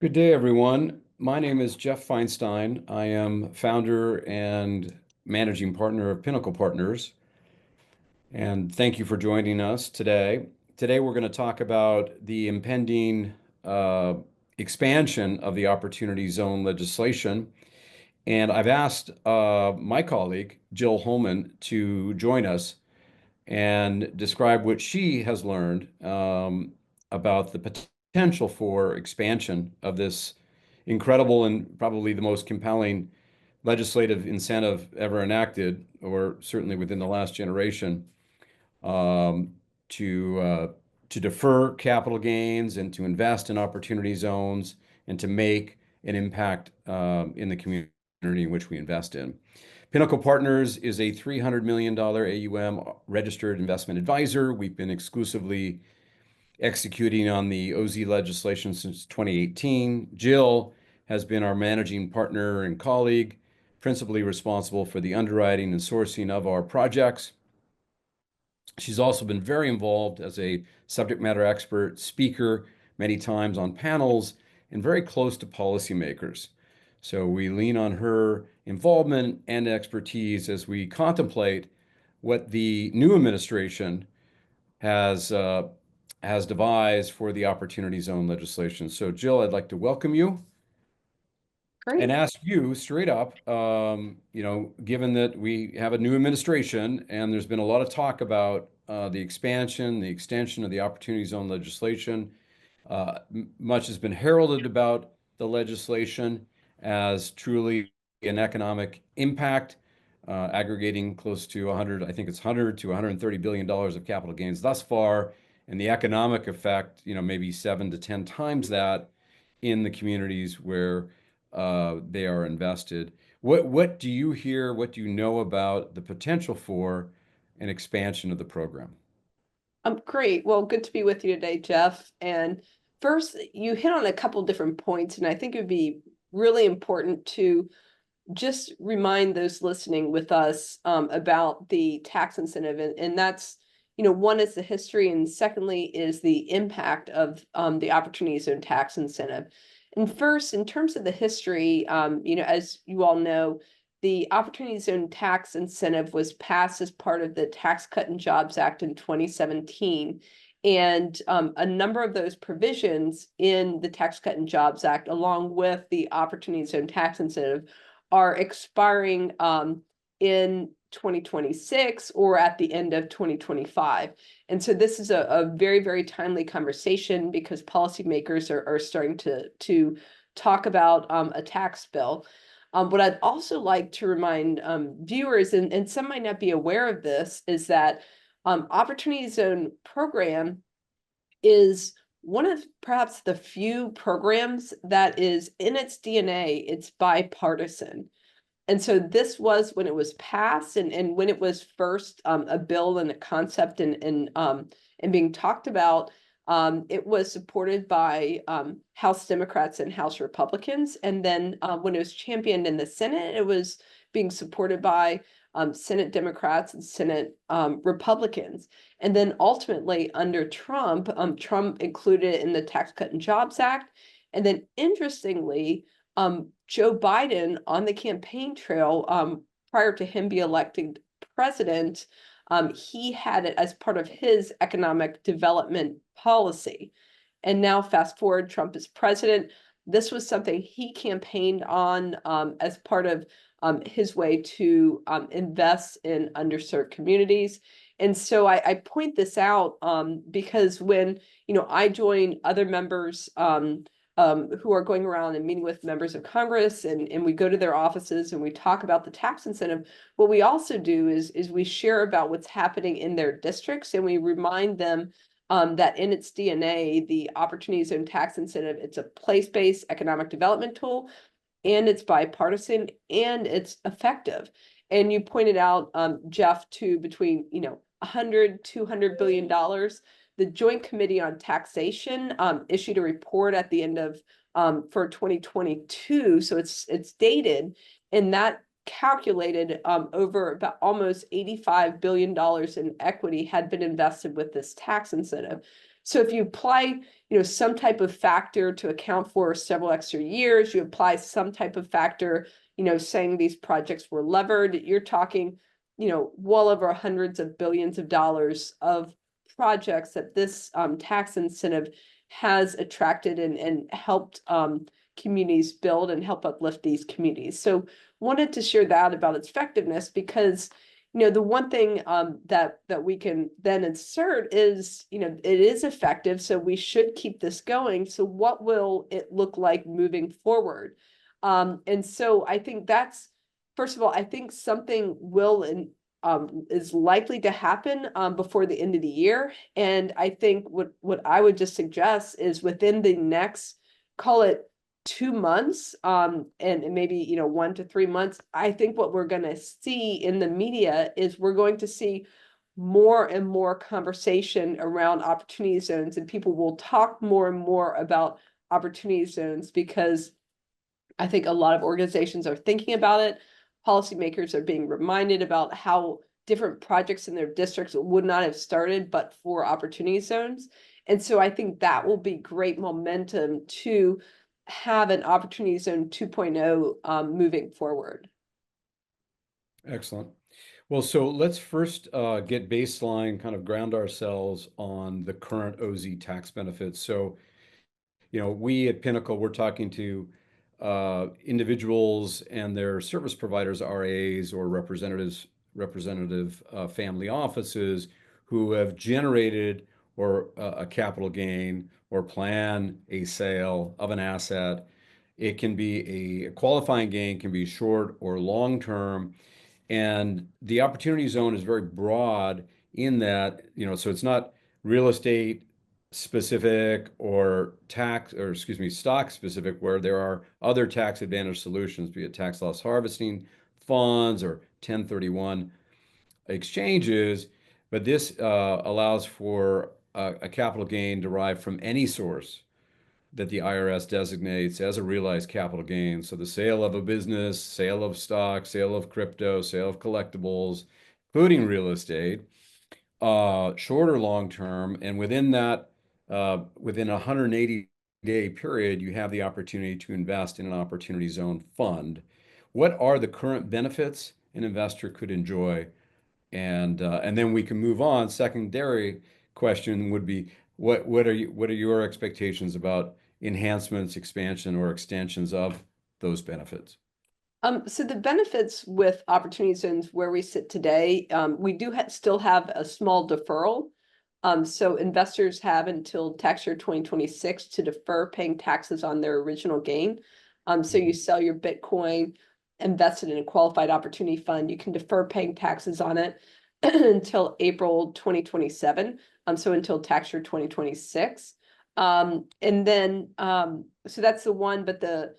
Good day, everyone. My name is Jeff Feinstein. I am founder and managing partner of Pinnacle Partners. And thank you for joining us today. Today, we're going to talk about the impending expansion of the Opportunity Zone legislation. And I've asked my colleague, Jill Homan, to join us and describe what she has learned about the potential for expansion of this incredible and probably the most compelling legislative incentive ever enacted, or certainly within the last generation, um, to uh, to defer capital gains and to invest in opportunity zones and to make an impact in the community in which we invest in. Pinnacle Partners is a $300 million AUM registered investment advisor. We've been exclusively executing on the OZ legislation since 2018. Jill has been our managing partner and colleague, principally responsible for the underwriting and sourcing of our projects. She's also been very involved as a subject matter expert, speaker, many times on panels, and very close to policymakers. So we lean on her involvement and expertise as we contemplate what the new administration has uh, has devised for the Opportunity Zone legislation. So, Jill, I'd like to welcome you and Great. ask you straight up, given that we have a new administration and there's been a lot of talk about the expansion, the extension of the Opportunity Zone legislation, much has been heralded about the legislation as truly an economic impact, aggregating close to 100, I think it's 100 to 130 billion dollars of capital gains thus far, and the economic effect, maybe 7 to 10 times that in the communities where they are invested. What do you hear? What do you know about the potential for an expansion of the program? Great. Well, good to be with you today, Jeff. And first, you hit on a couple different points, and I think it would be really important to just remind those listening with us about the tax incentive. And that's, one is the history, and secondly is the impact of the Opportunity Zone tax incentive. And first, in terms of the history, as you all know, the Opportunity Zone tax incentive was passed as part of the Tax Cut and Jobs Act in 2017. And a number of those provisions in the Tax Cut and Jobs Act, along with the Opportunity Zone tax incentive, are expiring in 2026 or at the end of 2025. And so this is a very, very timely conversation because policymakers are starting to talk about a tax bill. What I'd also like to remind viewers, and some might not be aware of this, is that Opportunity Zone program is one of perhaps the few programs that is in its DNA, it's bipartisan. And so this was when it was passed and when it was first a bill and a concept and being talked about, it was supported by House Democrats and House Republicans. And then when it was championed in the Senate, it was being supported by Senate Democrats and Senate Republicans. And then ultimately under Trump, Trump included it in the Tax Cut and Jobs Act. And then interestingly, Joe Biden on the campaign trail, prior to him be elected president, he had it as part of his economic development policy. And now fast forward, Trump is president. This was something he campaigned on as part of his way to invest in underserved communities. And so I point this out because when, I join other members who are going around and meeting with members of Congress, and we go to their offices and we talk about the tax incentive. What we also do is we share about what's happening in their districts, and we remind them that in its DNA, the Opportunity Zone tax incentive, it's a place-based economic development tool, and it's bipartisan, and it's effective. And you pointed out, Jeff, to between 100, $200 billion. The Joint Committee on Taxation issued a report at the end of for 2022, so it's dated, and that calculated over about almost $85 billion in equity had been invested with this tax incentive. So if you apply, some type of factor to account for several extra years, you apply some type of factor, saying these projects were levered, you're talking, well over hundreds of billions of dollars of projects that this tax incentive has attracted and helped communities build and help uplift these communities. So wanted to share that about its effectiveness because the one thing that we can then insert is it is effective, so we should keep this going. So what will it look like moving forward? And so I think that's, first of all, I think something will is likely to happen before the end of the year. And I think what I would just suggest is within the next, call it 2 months, and maybe 1 to 3 months, I think what we're going to see in the media is we're going to see more and more conversation around opportunity zones, and people will talk more and more about opportunity zones because I think a lot of organizations are thinking about it. Policymakers are being reminded about how different projects in their districts would not have started but for opportunity zones. And so I think that will be great momentum to have an opportunity zone 2.0 moving forward. Excellent. Well, so let's first get baseline, kind of ground ourselves on the current OZ tax benefits. So, we at Pinnacle, we're talking to individuals and their service providers, RAs or representative family offices who have generated or a capital gain or plan a sale of an asset. It can be a qualifying gain, can be short or long term. And the opportunity zone is very broad in that, so it's not real estate specific or stock specific, where there are other tax advantage solutions, be it tax loss harvesting funds or 1031 exchanges. But this allows for a capital gain derived from any source that the IRS designates as a realized capital gain. So the sale of a business, sale of stock, sale of crypto, sale of collectibles, including real estate, short or long term. And within that, within a 180-day period, you have the opportunity to invest in an opportunity zone fund. What are the current benefits an investor could enjoy? And then we can move on. Secondary question would be, what are your expectations about enhancements, expansion, or extensions of those benefits? So the benefits with opportunity zones where we sit today, we do still have a small deferral. So investors have until tax year 2026 to defer paying taxes on their original gain. So you sell your Bitcoin, invested in a qualified opportunity fund, you can defer paying taxes on it until April 2027. So until tax year 2026. And then, so that's the one, but the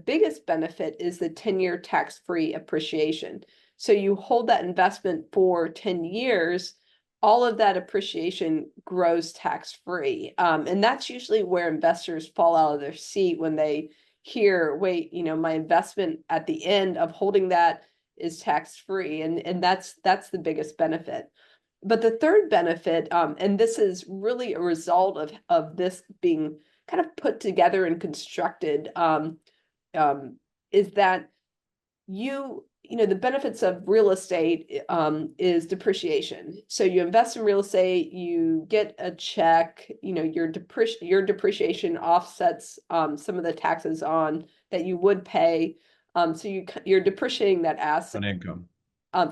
biggest benefit is the 10-year tax-free appreciation. So you hold that investment for 10 years, all of that appreciation grows tax-free. And that's usually where investors fall out of their seat when they hear, wait, my investment at the end of holding that is tax-free. And that's the biggest benefit. But the third benefit, and this is really a result of this being kind of put together and constructed, is that the benefits of real estate is depreciation. So you invest in real estate, you get a check, your depreciation offsets some of the taxes on that you would pay. So you're depreciating that asset. On income.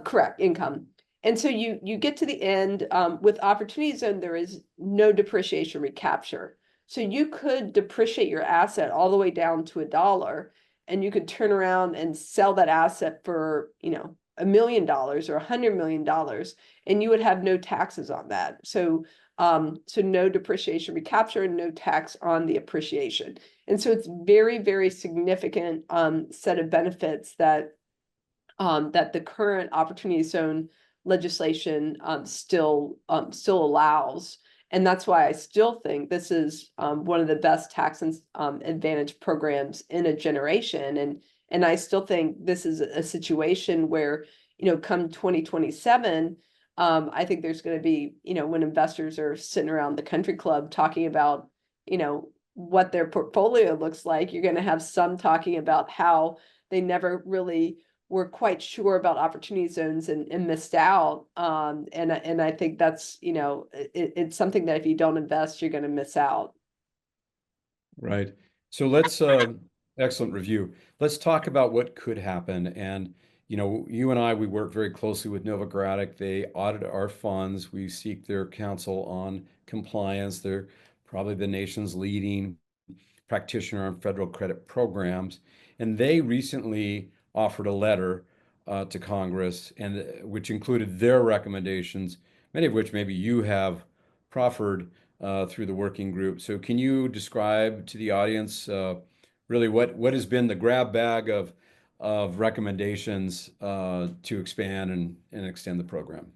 Correct, income. And so you get to the end with opportunity zone, there is no depreciation recapture. So you could depreciate your asset all the way down to $1, and you could turn around and sell that asset for, $1 million or $100 million, and you would have no taxes on that. So no depreciation recapture and no tax on the appreciation. And so it's very, very significant set of benefits that the current opportunity zone legislation still allows. And that's why I still think this is one of the best tax advantage programs in a generation. And I still think this is a situation where, come 2027, I think there's going to be, when investors are sitting around the country club talking about, what their portfolio looks like, you're going to have some talking about how they never really were quite sure about opportunity zones and missed out. And I think that's, it's something that if you don't invest, you're going to miss out. Right. So let's, excellent review. Let's talk about what could happen. And, you and I, we work very closely with Novogradac. They audit our funds. We seek their counsel on compliance. They're probably the nation's leading practitioner on federal credit programs. And they recently offered a letter to Congress, and which included their recommendations, many of which maybe you have proffered through the working group. So can you describe to the audience really what has been the grab bag of recommendations to expand and extend the program?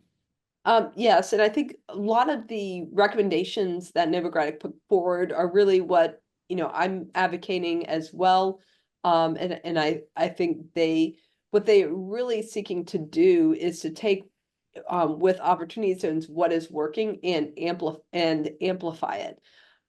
Yes, and I think a lot of the recommendations that Novogradac put forward are really what, I'm advocating as well. And I think what they are really seeking to do is to take, with opportunity zones, what is working and amplify it.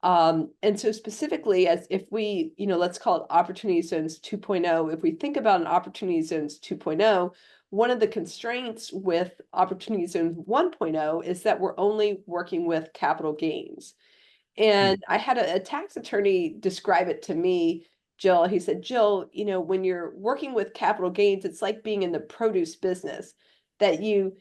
And so specifically, as if we, let's call it opportunity zones 2.0, if we think about an opportunity zones 2.0, one of the constraints with opportunity zone 1.0 is that we're only working with capital gains. Hmm. And I had a tax attorney describe it to me, Jill. He said, Jill, when you're working with capital gains, it's like being in the produce business, that you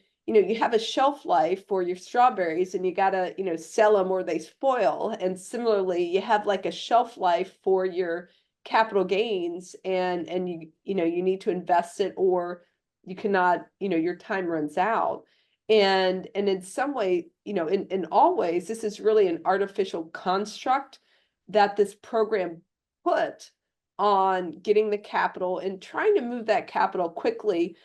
have a shelf life for your strawberries and you gotta, sell them or they spoil. And similarly, you have like a shelf life for your capital gains, and you need to invest it, or you cannot, your time runs out. And in some way, in all ways, this is really an artificial construct that this program put on getting the capital and trying to move that capital quickly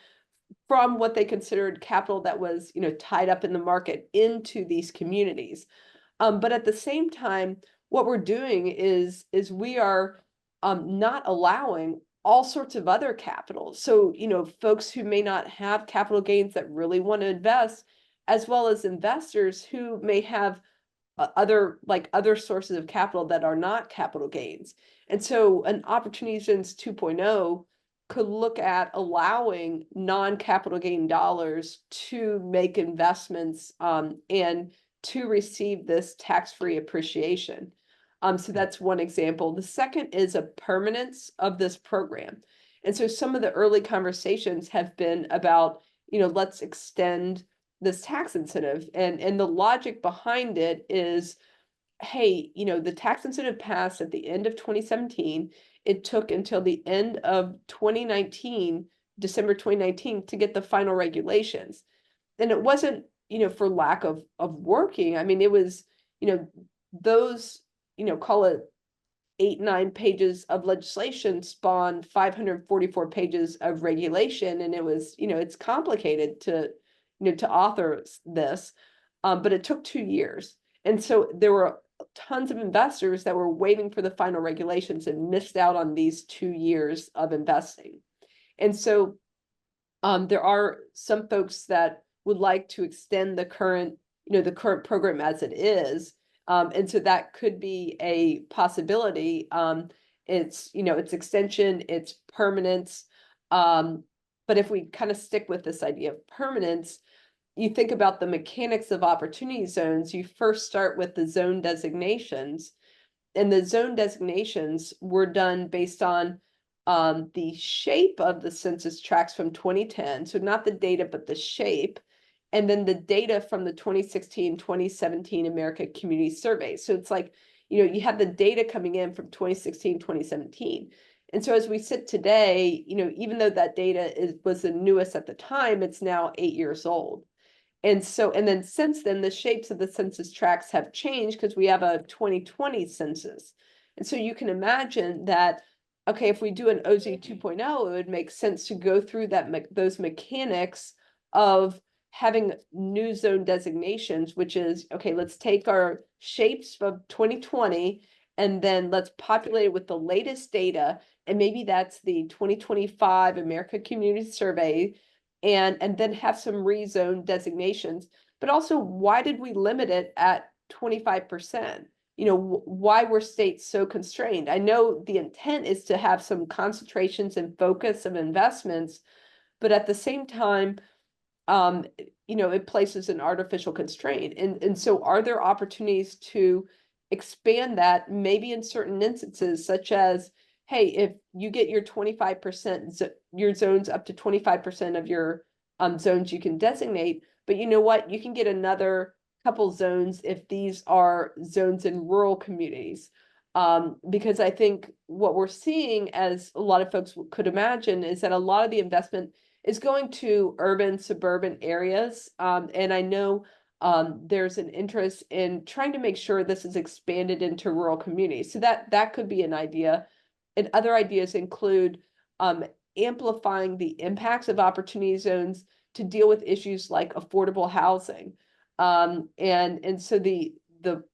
from what they considered capital that was, tied up in the market into these communities. But at the same time, what we're doing is we are not allowing all sorts of other capital. So, folks who may not have capital gains that really want to invest, as well as investors who may have other sources of capital that are not capital gains. And so an opportunity zones 2.0 could look at allowing non-capital gain dollars to make investments, and to receive this tax-free appreciation. So that's one example. The second is a permanence of this program. And so some of the early conversations have been about, let's extend this tax incentive. And the logic behind it is, hey, the tax incentive passed at the end of 2017. It took until the end of 2019, December 2019, to get the final regulations. And it wasn't, for lack of working. I mean, it was, those, call it 8, 9 pages of legislation spawned 544 pages of regulation. And it was, it's complicated to author this, but it took 2 years. And so there were tons of investors that were waiting for the final regulations and missed out on these 2 years of investing. And so there are some folks that would like to extend the current program as it is. And so that could be a possibility. It's extension, it's permanence. But if we kind of stick with this idea of permanence, you think about the mechanics of opportunity zones, you first start with the zone designations. And the zone designations were done based on the shape of the census tracts from 2010. So not the data, but the shape. And then the data from the 2016, 2017 America Community Survey. So it's like, you have the data coming in from 2016, 2017. And so as we sit today, even though that data was the newest at the time, it's now 8 years old. And then since then, the shapes of the census tracts have changed because we have a 2020 census. And so you can imagine that, okay, if we do an OZ 2.0, it would make sense to go through those mechanics of having new zone designations, which is, okay, let's take our shapes of 2020 and then let's populate it with the latest data. And maybe that's the 2025 America Community Survey, and then have some rezone designations. But also, why did we limit it at 25%? Why were states so constrained? I know the intent is to have some concentrations and focus of investments, but at the same time, um, it places an artificial constraint. And so are there opportunities to expand that, maybe in certain instances, such as, hey, if you get your 25%, your zones up to 25% of your zones you can designate, but you know what? You can get another couple zones if these are zones in rural communities. Because I think what we're seeing, as a lot of folks could imagine, is that a lot of the investment is going to urban, suburban areas. And I know there's an interest in trying to make sure this is expanded into rural communities. So that could be an idea. And other ideas include amplifying the impacts of opportunity zones to deal with issues like affordable housing. And so the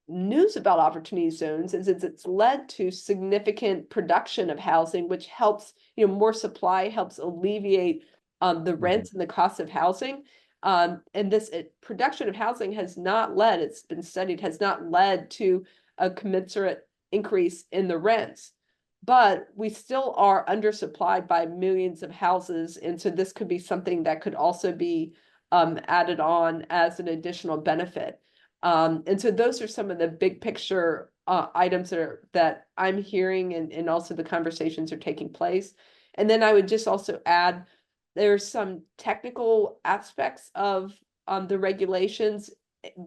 news about opportunity zones is it's led to significant production of housing, which helps, more supply helps alleviate the rents and the cost of housing. And this production of housing has not led, it's been studied, has not led to a commensurate increase in the rents. But we still are undersupplied by millions of houses. And so this could be something that could also be added on as an additional benefit. And so those are some of the big picture items that I'm hearing, and also the conversations are taking place. And then I would just also add, there's some technical aspects of the regulations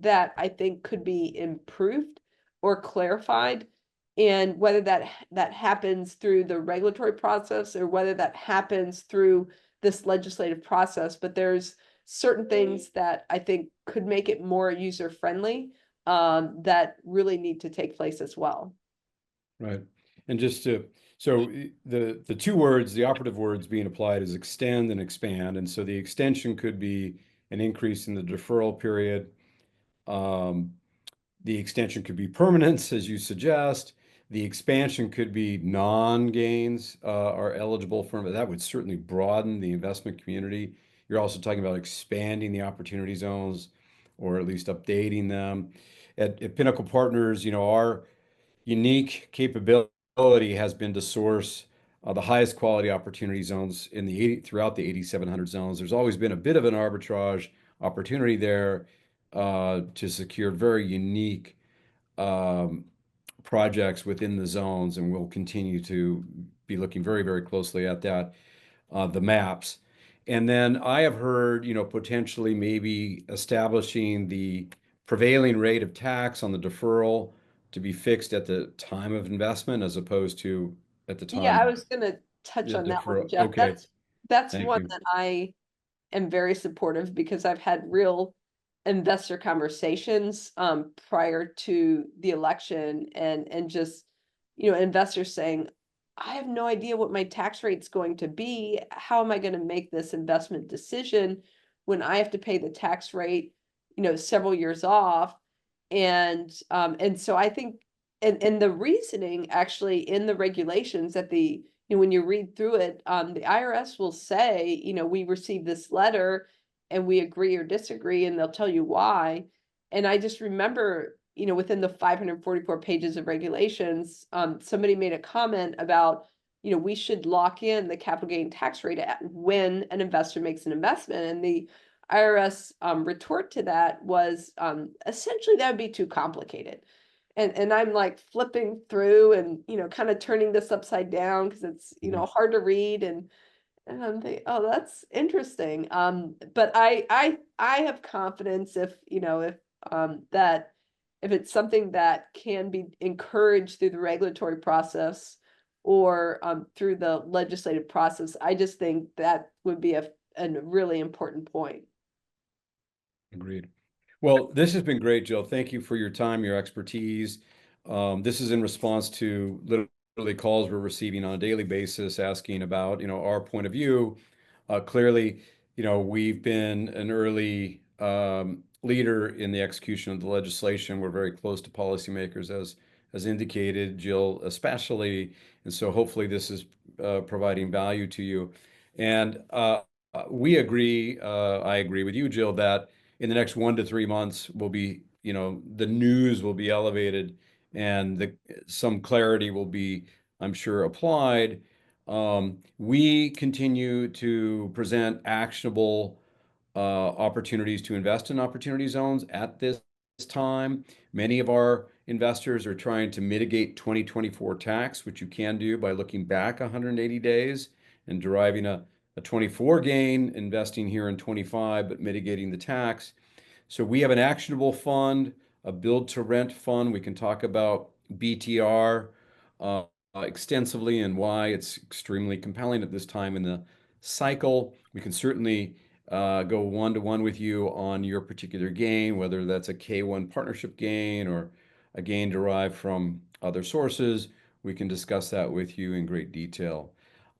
that I think could be improved or clarified. And whether that happens through the regulatory process or whether that happens through this legislative process, but there's certain things that I think could make it more user friendly that really need to take place as well. Right. And so the two words, the operative words being applied is extend and expand. And so the extension could be an increase in the deferral period. The extension could be permanence, as you suggest. The expansion could be non-gains are eligible for, that would certainly broaden the investment community. You're also talking about expanding the opportunity zones, or at least updating them. At Pinnacle Partners, our unique capability has been to source the highest quality opportunity zones throughout the 8,700 zones. There's always been a bit of an arbitrage opportunity there to secure very unique um, projects within the zones, and we'll continue to be looking very, very closely at that, the maps. And then I have heard, potentially maybe establishing the prevailing rate of tax on the deferral to be fixed at the time of investment as opposed to at the Yeah, time I of was gonna touch the on that one, deferral. Jeff. Okay, That's thank one you. that I am very supportive, because I've had real investor conversations prior to the election, and just, investors saying, I have no idea what my tax rate's going to be. How am I going to make this investment decision when I have to pay the tax rate, several years off? And so I think, and the reasoning actually in the regulations that when you read through it, the IRS will say, we received this letter and we agree or disagree, and they'll tell you why. And I just remember, within the 544 pages of regulations, somebody made a comment about, we should lock in the capital gain tax rate when an investor makes an investment. And the IRS retort to that was essentially that would be too complicated. And I'm like flipping through and, kind of turning this upside down because it's, hard to read. And I'm thinking, oh, that's interesting. But I have confidence if it's something that can be encouraged through the regulatory process or through the legislative process, I just think that would be a really important point. Agreed. Well, this has been great, Jill. Thank you for your time, your expertise. This is in response to literally calls we're receiving on a daily basis asking about, our point of view. Clearly, we've been an early leader in the execution of the legislation. We're very close to policymakers, has indicated, Jill especially. And so hopefully this is providing value to you. And we agree, I agree with you, Jill, that in the next 1 to 3 months will be, the news will be elevated and some clarity will be, I'm sure, applied. We continue to present actionable opportunities to invest in opportunity zones at this time. Many of our investors are trying to mitigate 2024 tax, which you can do by looking back 180 days and deriving a 24 gain, investing here in 25, but mitigating the tax. So we have an actionable fund, a build to rent fund. We can talk about BTR extensively and why it's extremely compelling at this time in the cycle. We can certainly go one-to-one with you on your particular gain, whether that's a K1 partnership gain or a gain derived from other sources. We can discuss that with you in great detail.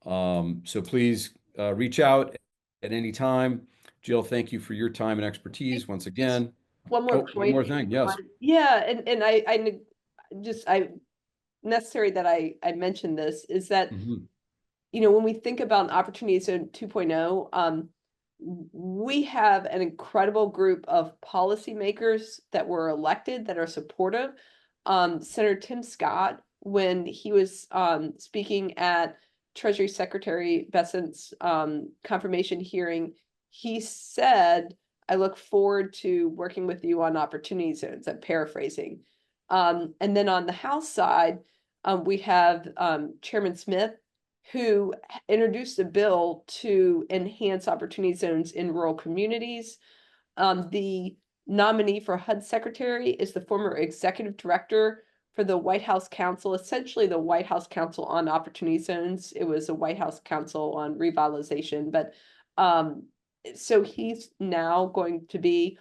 So please reach out at any time. Jill, thank you for your time and expertise once Just again. one more Oh, one point. more thing. Yes. Yeah, and I necessary that I mentioned this is that, Mhm. when we think about Opportunity Zone 2.0, we have an incredible group of policymakers that were elected that are supportive. Senator Tim Scott, when he was speaking at Treasury Secretary Bessent's confirmation hearing, he said, "I look forward to working with you on opportunity zones." I'm paraphrasing. And then on the House side, we have Chairman Smith, who introduced a bill to enhance opportunity zones in rural communities. The nominee for HUD Secretary is the former executive director for the White House Council, essentially the White House Council on Opportunity Zones. It was a White House Council on Revitalization, but so he's now going to be,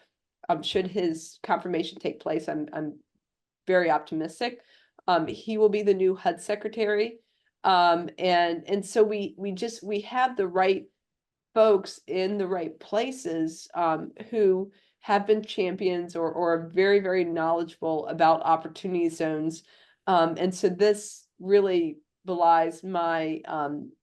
should his confirmation take place, I'm very optimistic. He will be the new HUD secretary. And so we have the right folks in the right places, who have been champions or are very, very knowledgeable about opportunity zones. And so this really belies my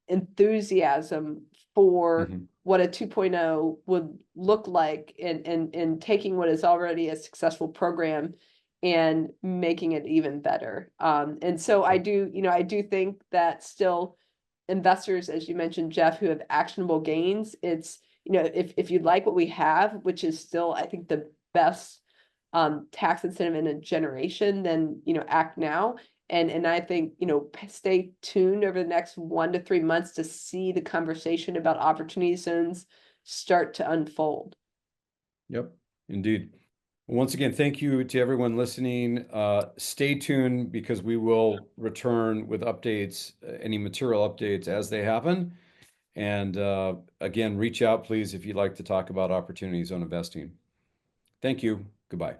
enthusiasm for Mhm. what a 2.0 would look like in taking what is already a successful program and making it even better. And so I do think that still investors, as you mentioned, Jeff, who have actionable gains, it's, if you like what we have, which is still, I think, the best tax incentive in a generation, then, act now. And I think, stay tuned over the next 1 to 3 months to see the conversation about opportunity zones start to unfold. Yep, indeed. Once again, thank you to everyone listening. Stay tuned because we will return with updates, any material updates as they happen. And again, reach out, please, if you'd like to talk about opportunities on investing. Thank you. Goodbye.